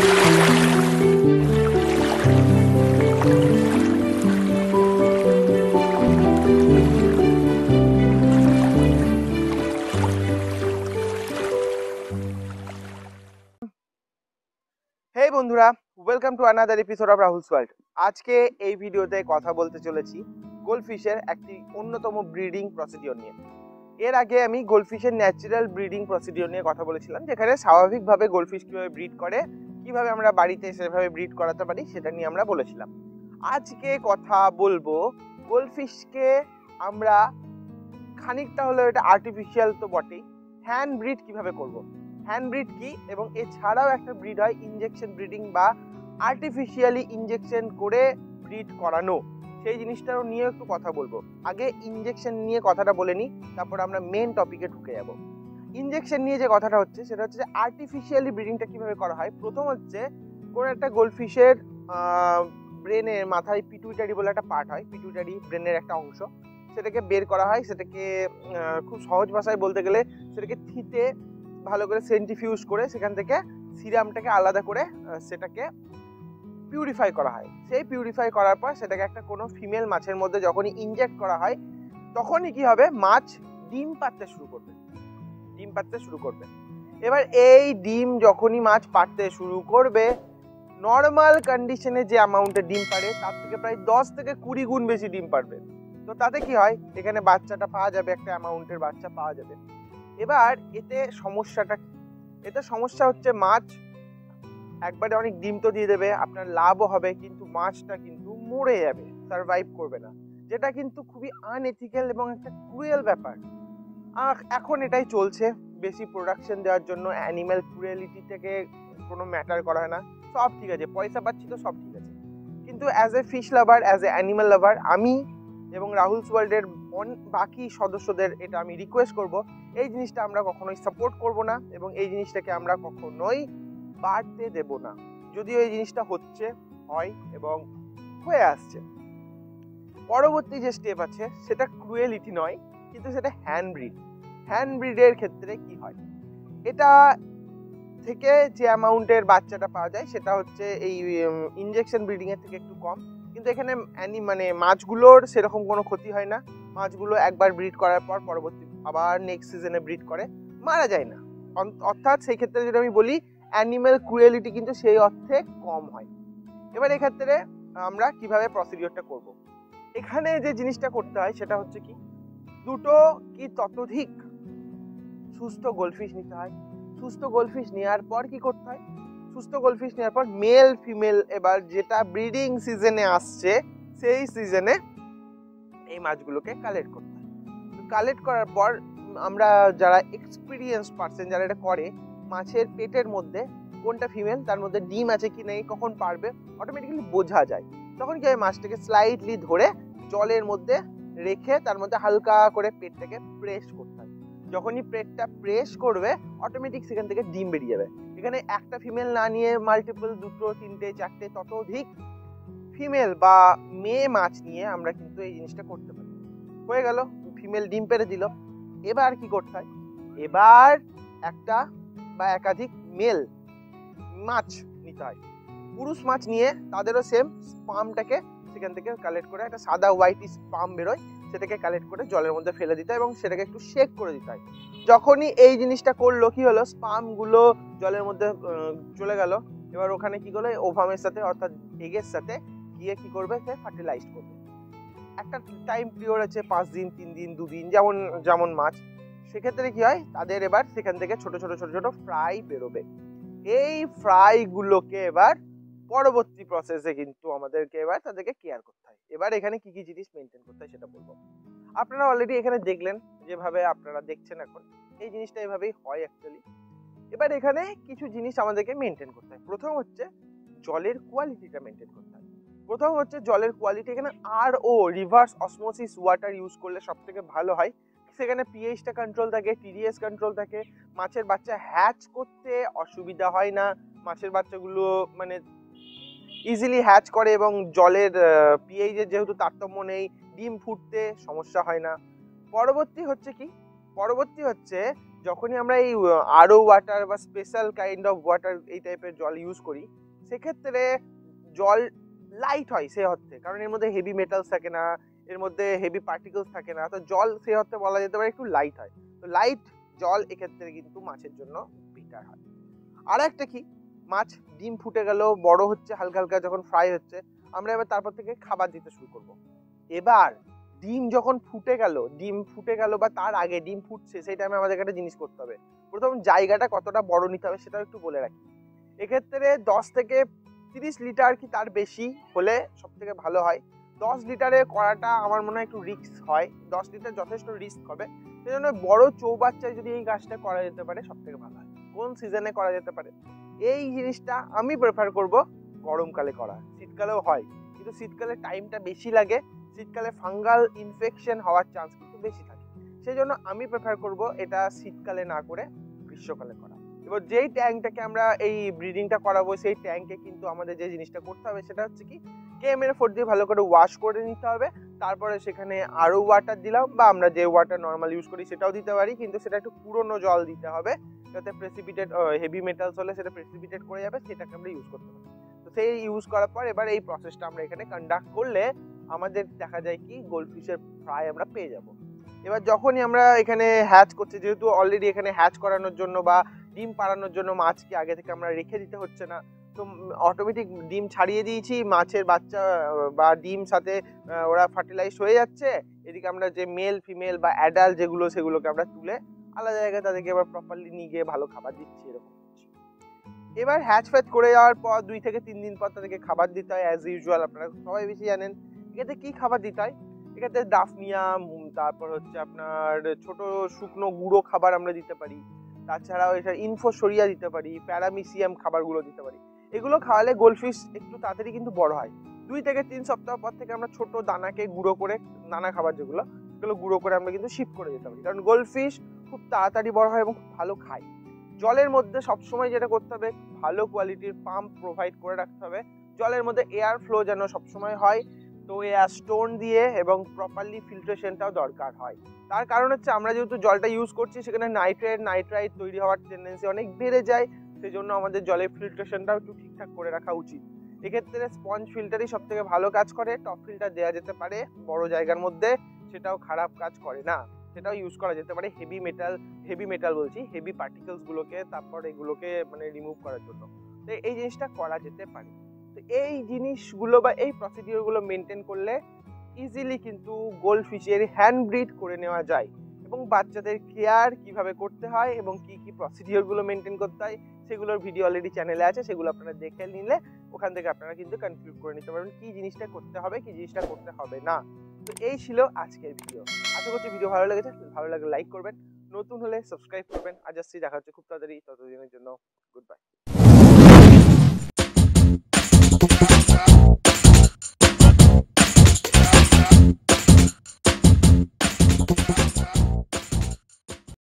হেই বন্ধুরা, welcome to another episode of Rahul's world. আজকে এই ভিডিওতে কথা বলতে চলেছি গোল্ডফিশের একটি অন্যতম ব্রিডিং প্রসিডিওর নিয়ে। এর আগে আমি গোল্ডফিশের ন্যাচারাল ব্রিডিং প্রসিডিওর নিয়ে কথা বলেছিলাম, যেখানে স্বাভাবিকভাবে গোল্ডফিশ কীভাবে ব্রিড করে, কীভাবে আমরা বাড়িতে সেভাবে ব্রিড করাতে পারি সেটা নিয়ে আমরা বলেছিলাম। আজকে কথা বলবো গোল্ডফিশকে আমরা খানিকটা হলেও এটা আর্টিফিশিয়াল তো বটেই, হ্যান্ড ব্রিড কীভাবে করব। হ্যান্ড ব্রিড কি, এবং এছাড়াও একটা ব্রিড হয় ইনজেকশন ব্রিডিং বা আর্টিফিশিয়ালি ইনজেকশন করে ব্রিড করানো, সেই জিনিসটাও নিয়ে একটু কথা বলবো। আগে ইনজেকশন নিয়ে কথাটা বলে নিই, তারপর আমরা মেন টপিকে ঢুকে যাব। ইনজেকশন নিয়ে যে কথাটা হচ্ছে সেটা হচ্ছে যে আর্টিফিশিয়ালি ব্রিডিংটা কীভাবে করা হয়। প্রথম হচ্ছে কোনো একটা গোল্ডফিশের ব্রেনের মাথায় পিটুইটারি বলে একটা পার্ট হয়, পিটুইটারি ব্রেনের একটা অংশ, সেটাকে বের করা হয়। সেটাকে খুব সহজ ভাষায় বলতে গেলে সেটাকে থিতে ভালো করে সেন্ট্রিফিউজ করে সেখান থেকে সিরামটাকে আলাদা করে সেটাকে পিউরিফাই করা হয়। সেই পিউরিফাই করার পর সেটাকে একটা কোনো ফিমেল মাছের মধ্যে যখনই ইনজেক্ট করা হয়, তখনই কি হবে, মাছ ডিম পাড়তে শুরু করবে। এবার এই ডিম যখনই মাছ পাড়তে শুরু করবে, নর্মাল কন্ডিশনে যে অ্যামাউন্টে ডিম পাড়ে তার থেকে প্রায় 10 থেকে 20 গুণ বেশি ডিম পাড়বে। তো তাতে কি হয়, এখানে বাচ্চাটা পাওয়া যাবে, একটা অ্যামাউন্টের বাচ্চা পাওয়া যাবে। এবার এতে সমস্যা হচ্ছে মাছ একবারে অনেক ডিম তো দিয়ে দেবে, আপনার লাভও হবে, কিন্তু মাছটা কিন্তু মরে যাবে, সারভাইভ করবে না, যেটা কিন্তু খুবই আনএথিক্যাল এবং একটা ক্রুয়েল ব্যাপার। এখন এটাই চলছে, বেশি প্রোডাকশন দেওয়ার জন্য অ্যানিম্যাল ক্রুয়েলিটি থেকে কোনো ম্যাটার করা হয় না। সব ঠিক আছে, পয়সা পাচ্ছি তো সব ঠিক আছে, কিন্তু as a fish lover, as a animal lover, আমি এবং রাহুলস ওয়ার্ল্ডের বাকি সদস্যদের এটা আমি রিকোয়েস্ট করব, এই জিনিসটা আমরা কখনোই সাপোর্ট করব না এবং এই জিনিসটাকে আমরা কখনোই বাড়তে দেব না। যদিও এই জিনিসটা হয় এবং হয়ে আসছে। পরবর্তী যে স্টেপ আছে সেটা ক্রুয়েলিটি নয়, কিন্তু সেটা হ্যান্ড ব্রিডের ক্ষেত্রে কি হয়, এটা থেকে যে অ্যামাউন্টের বাচ্চাটা পাওয়া যায় সেটা হচ্ছে এই ইনজেকশন ব্রিডিং এর থেকে একটু কম, কিন্তু এখানে মাছগুলোর সেরকম কোনো ক্ষতি হয় না। মাছগুলো একবার ব্রিড করার পর পরবর্তী আবার নেক্সট সিজনে ব্রিড করে, মারা যায় না। অর্থাৎ সেই ক্ষেত্রে যদি আমি বলি অ্যানিম্যাল ক্রুয়েলিটি কিন্তু সেই অর্থে কম হয়। এবার এক্ষেত্রে আমরা কিভাবে প্রসিডিওরটা করব, এখানে যে জিনিসটা করতে হয় সেটা হচ্ছে কি, দুটো কি ততোধিক সুস্থ গোল্ডফিশ নিতে হয়। সুস্থ গোল্ডফিশ নেওয়ার পর কি করতে হয়, সুস্থ গোল্ডফিশ নেওয়ার পর মেল ফিমেল, এবার যেটা ব্রিডিং সিজনে আসছে সেই সিজনে এই মাছগুলোকে কালেক্ট করতে হয়। কালেক্ট করার পর আমরা যারা এক্সপিরিয়েন্স পারসন যারা এটা করে, মাছের পেটের মধ্যে কোনটা ফিমেল, তার মধ্যে ডিম আছে কি নেই, কখন পারবে অটোমেটিক্যালি বোঝা যায়। তখন কি হয়, মাছটাকে স্লাইটলি ধরে জলের মধ্যে রেখে তার মধ্যে হালকা করে পেটটাকে প্রেস করতে হয়। যখনই পেটটা প্রেস করবে অটোমেটিক সেখান থেকে ডিম বেরিয়ে যাবে। এখানে একটা ফিমেল না নিয়ে মাল্টিপল, 2, 3, 4 ততোধিক ফিমেল বা মেয়ে মাছ নিয়ে আমরা কিন্তু এই জিনিসটা করতে পারি। হয়ে গেল, ফিমেল ডিম পেড়ে দিল। এবার কি করতে হয়, এবার একটা বা একাধিক মেল মাছ নিতে হয়। পুরুষ মাছ নিয়ে তাদেরও সেম স্পামটাকে সেখান থেকে কালেক্ট করে, একটা সাদা হোয়াইট স্পাম বেরোয়, সেটাকে কালেক্ট করে জলের মধ্যে ফেলে দিতে হয় এবং সেটাকে একটু শেক করে দিতে হয়। যখনই এই জিনিসটা করলো, কি হলো, স্পামগুলো জলের মধ্যে চলে গেল। এবার ওখানে কি করলো, ওভামের সাথে অর্থাৎ এগের সাথে গিয়ে কি করবে, সে ফার্টিলাইজ করবে। একটা টাইম পিরিয়ড আছে, 5 দিন, 3 দিন, 2 দিন, যেমন মাছ। সেক্ষেত্রে কি হয়, তাদের এবার সেখান থেকে ছোট ছোট ফ্রাই বেরোবে। এই ফ্রাইগুলোকে এবার পরবর্তী প্রসেসে কিন্তু আমাদেরকে এবার তাদেরকে কেয়ার করতে হয়। এবার এখানে কি কি জিনিস মেনটেন করতে হয় সেটা বলবো। আপনারা অলরেডি এখানে দেখলেন, যেভাবে আপনারা দেখছেন এখন এই জিনিসটা এভাবেই হয় অ্যাকচুয়ালি। এবার এখানে কিছু জিনিস আমাদেরকে মেনটেন করতে হয়। প্রথম হচ্ছে জলের কোয়ালিটিটা মেনটেন করতে হয়। এখানে RO, reverse osmosis water use করলে সব থেকে ভালো হয়। সেখানে পিএইচটা কন্ট্রোল থাকে, TDS কন্ট্রোল থাকে, মাছের বাচ্চা হ্যাচ করতে অসুবিধা হয় না, মাছের বাচ্চাগুলো ইজিলি হ্যাচ করে এবং জলের পিএইচের যেহেতু তারতম্য নেই, ডিম ফুটতে সমস্যা হয় না। পরবর্তী হচ্ছে যখনই আমরা এই আরও ওয়াটার বা স্পেশাল কাইন্ড অফ ওয়াটার এই টাইপের জল ইউজ করি, সেক্ষেত্রে জল লাইট হয় সে অর্থে, কারণ এর মধ্যে হেভি মেটালস থাকে না, এর মধ্যে হেভি পার্টিকেলস থাকে না, তো জল সে অর্থে বলা যেতে পারে একটু লাইট হয়। তো লাইট জল এক্ষেত্রে কিন্তু মাছের জন্য বেটার হয়। আর একটা কি, মাছ ডিম ফুটে গেল, বড় হচ্ছে হালকা হালকা, যখন ফ্রাই হচ্ছে আমরা এবার তারপর থেকে খাবার দিতে শুরু করব। এবার ডিম যখন ফুটে গেল বা তার আগে ডিম ফুটছে, সেই টাইমে আমাদের একটা জিনিস করতে হবে। প্রথম জায়গাটা কতটা বড় নিতে হবে সেটাও একটু বলে রাখি। এক্ষেত্রে 10 থেকে 30 লিটার কি তার বেশি হলে সব থেকে ভালো হয়। 10 লিটারে করাটা আমার মনে হয় একটু রিস্ক হয়, 10 লিটার যথেষ্ট রিস্ক হবে। সেই জন্য বড় চৌবাচ্চায় যদি এই গাছটা করা যেতে পারে সব থেকে ভালো হয়। কোন সিজনে করা যেতে পারে এই জিনিসটা আমি প্রেফার করব গরমকালে করা। শীতকালেও হয়, কিন্তু শীতকালে টাইমটা বেশি লাগে, শীতকালে ফাঙ্গাল ইনফেকশন হওয়ার চান্স কিন্তু বেশি থাকে। সেই জন্য আমি প্রেফার করব এটা শীতকালে না করে গ্রীষ্মকালে করা। এবার যেই ট্যাঙ্কটাকে আমরা এই ব্রিডিংটা করাবো, সেই ট্যাঙ্কে কিন্তু আমাদের যে জিনিসটা করতে হবে সেটা হচ্ছে কি, KMN4 দিয়ে ভালো করে ওয়াশ করে নিতে হবে। তারপরে সেখানে আরও ওয়াটার দিলাম, বা আমরা যে ওয়াটার নর্মাল ইউজ করি সেটাও দিতে পারি, কিন্তু সেটা একটু পুরনো জল দিতে হবে, যাতে প্রেসিপিটেট হেভি মেটালস হলে সেটা প্রেসিপিটেট করে যাবে, সেটাকে আমরা ইউজ করতে পারি। তো সেই ইউজ করার পর এবার এই প্রসেসটা আমরা এখানে কন্ডাক্ট করলে আমাদের দেখা যায় কি গোল্ডফিশের ফ্রাই আমরা পেয়ে যাব। এবার যখনই আমরা এখানে হ্যাচ করছি, যেহেতু অলরেডি এখানে হ্যাচ করানোর জন্য বা ডিম পাড়ানোর জন্য মাছকে আগে থেকে আমরা রেখে দিতে হচ্ছে না, তো অটোমেটিক ডিম ছাড়িয়ে দিয়েছি, মাছের বাচ্চা বা ডিম সাথে ওরা ফার্টিলাইজ হয়ে যাচ্ছে। এদিকে আমরা যে মেল ফিমেল বা অ্যাডাল্ট যেগুলো, সেগুলোকে আমরা তুলে আলাদা জায়গায় তাদেরকে এবার প্রপারলি নিয়ে গিয়ে ভালো খাবার দিচ্ছি, এরকম হচ্ছে। এবার হ্যাচ ফ্যাচ করে যাওয়ার পর 2 থেকে 3 দিন পর তাদেরকে খাবার দিতে হয় অ্যাজ ইউজুয়াল, আপনারা সবাই বেশি জানেন। এক্ষেত্রে কি খাবার দিতে হয়, এক্ষেত্রে ডাফনিয়া, তারপর হচ্ছে আপনার ছোট শুকনো গুঁড়ো খাবার আমরা দিতে পারি, তাছাড়াও এটা ইনফোসরিয়া দিতে পারি, প্যারামিসিয়াম খাবারগুলো দিতে পারি। এগুলো খাওয়ালে গোল্ডফিশ একটু তাড়াতাড়ি কিন্তু বড় হয়। 2 থেকে 3 সপ্তাহ পর থেকে আমরা ছোট দানাকে গুঁড়ো করে, দানা খাবার যেগুলো সেগুলো গুঁড়ো করে আমরা কিন্তু শিফট করে দিতে পারি, কারণ গোল্ডফিশ খুব তাড়াতাড়ি বড় হয় এবং খুব ভালো খায়। জলের মধ্যে সবসময় যেটা করতে হবে, ভালো কোয়ালিটির পাম্প প্রোভাইড করে রাখতে হবে। জলের মধ্যে এয়ার ফ্লো যেন সবসময় হয়, তো এয়ার স্টোন দিয়ে এবং প্রপারলি ফিল্ট্রেশনটাও দরকার হয়। তার কারণ হচ্ছে আমরা যেহেতু জলটা ইউজ করছি সেখানে নাইট্রাইট তৈরি হওয়ার টেন্ডেন্সি অনেক বেড়ে যায়, সেই জন্য আমাদের জলের ফিল্ট্রেশনটাও একটু ঠিকঠাক করে রাখা উচিত। এক্ষেত্রে স্পঞ্জ ফিল্টারই সব থেকে ভালো কাজ করে, টপ ফিল্টার দেওয়া যেতে পারে বড় জায়গার মধ্যে, সেটাও খারাপ কাজ করে না, সেটাও ইউজ করা যেতে পারে হেভি পার্টিকেলস গুলোকে, তারপর এগুলোকে মানে রিমুভ করার জন্য। তো এই জিনিসটা করা যেতে পারে। তো এই জিনিসগুলো বা এই প্রসিডিওরগুলো মেনটেন করলে ইজিলি কিন্তু গোল্ডফিশের হ্যান্ড ব্রিড করে নেওয়া যায়, এবং বাচ্চাদের কেয়ার কিভাবে করতে হয় এবং কি কি প্রসিডিওরগুলো মেনটেন করতে হয় সেগুলোর ভিডিও অলরেডি চ্যানেলে আছে, সেগুলো আপনারা দেখে নিলে ওখান থেকে আপনারা কিন্তু কনক্লুড করে নিতে পারবেন কি জিনিসটা করতে হবে, কি জিনিসটা করতে হবে না। তো এই ছিল আজকের ভিডিও। আশা করছি ভিডিও ভালো লেগেছে, ভালো লাগলে লাইক করবেন, নতুন হলে সাবস্ক্রাইব করবেন। আজ আসছি, দেখা হচ্ছে খুব তাড়াতাড়ি, ততদিনের জন্য গুড বাই।